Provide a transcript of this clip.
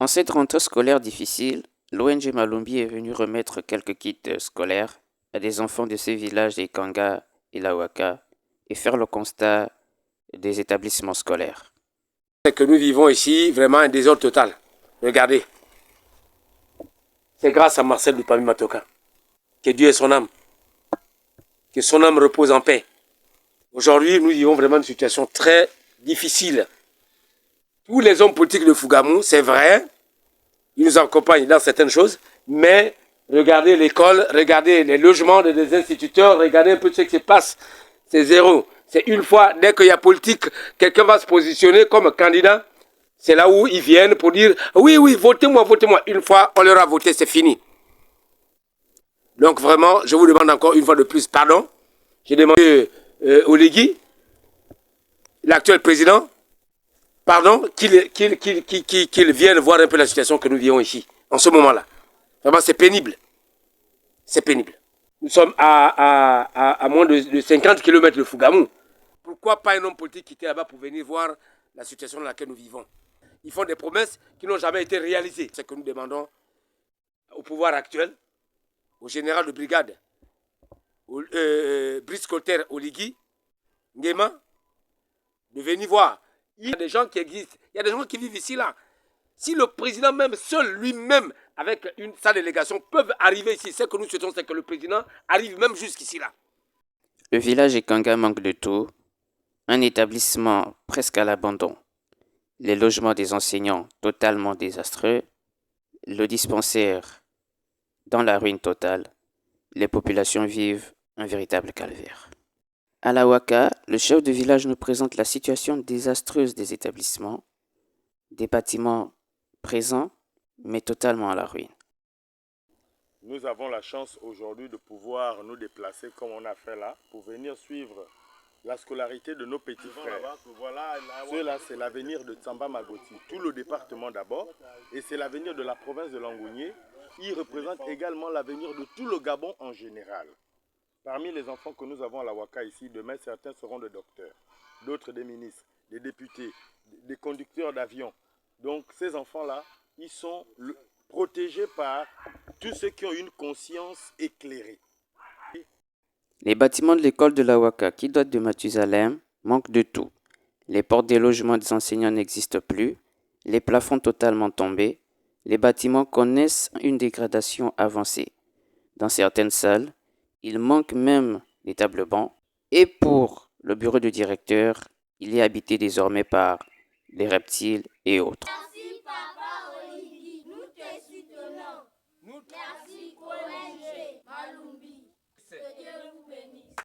En cette rentrée scolaire difficile, l'ONG Malumbi est venue remettre quelques kits scolaires à des enfants de ces villages d'Ikanga et Lawaka et faire le constat des établissements scolaires. C'est que nous vivons ici vraiment un désordre total. Regardez. C'est grâce à Marcel Lupami Matoka. Que Dieu ait son âme. Que son âme repose en paix. Aujourd'hui, nous vivons vraiment une situation très difficile. Tous les hommes politiques de Fougamou, c'est vrai, ils nous accompagnent dans certaines choses, mais regardez l'école, regardez les logements des instituteurs, regardez un peu ce qui se passe. C'est zéro. C'est une fois, dès qu'il y a politique, quelqu'un va se positionner comme candidat, c'est là où ils viennent pour dire « Oui, oui, votez-moi, votez-moi ». Une fois, on leur a voté, c'est fini. Donc vraiment, je vous demande encore une fois de plus pardon. J'ai demandé au Légui, l'actuel président, pardon, qu'il vienne voir un peu la situation que nous vivons ici, en ce moment-là. Vraiment, c'est pénible. C'est pénible. Nous sommes à moins de 50 km de Fougamou. Pourquoi pas un homme politique qui était là-bas pour venir voir la situation dans laquelle nous vivons? Ils font des promesses qui n'ont jamais été réalisées. C'est ce que nous demandons au pouvoir actuel, au général de brigade, Brice Colter Oligui, Nguema, de venir voir. Il y a des gens qui existent, il y a des gens qui vivent ici, là. Si le président même, seul lui-même, avec sa délégation, peuvent arriver ici, ce que nous souhaitons, c'est que le président arrive même jusqu'ici, là. Le village Ikanga manque de tout, un établissement presque à l'abandon, les logements des enseignants totalement désastreux, le dispensaire dans la ruine totale, les populations vivent un véritable calvaire. À Lawaka, le chef de village nous présente la situation désastreuse des établissements, des bâtiments présents, mais totalement à la ruine. Nous avons la chance aujourd'hui de pouvoir nous déplacer comme on a fait là, pour venir suivre la scolarité de nos petits frères. Cela, c'est l'avenir de Tsamba Magoti, tout le département d'abord, et c'est l'avenir de la province de Langounié. Il représente également l'avenir de tout le Gabon en général. Parmi les enfants que nous avons à la Waka ici, demain, certains seront des docteurs, d'autres des ministres, des députés, des conducteurs d'avions. Donc ces enfants-là, ils sont protégés par tous ceux qui ont une conscience éclairée. Les bâtiments de l'école de Lawaka, qui datent de Mathusalem, manquent de tout. Les portes des logements des enseignants n'existent plus, les plafonds totalement tombés, les bâtiments connaissent une dégradation avancée. Dans certaines salles, il manque même des tables bancs. Et pour le bureau du directeur, il est habité désormais par les reptiles et autres. Merci Papa Oligui, nous te soutenons. Merci ONG Malumbi.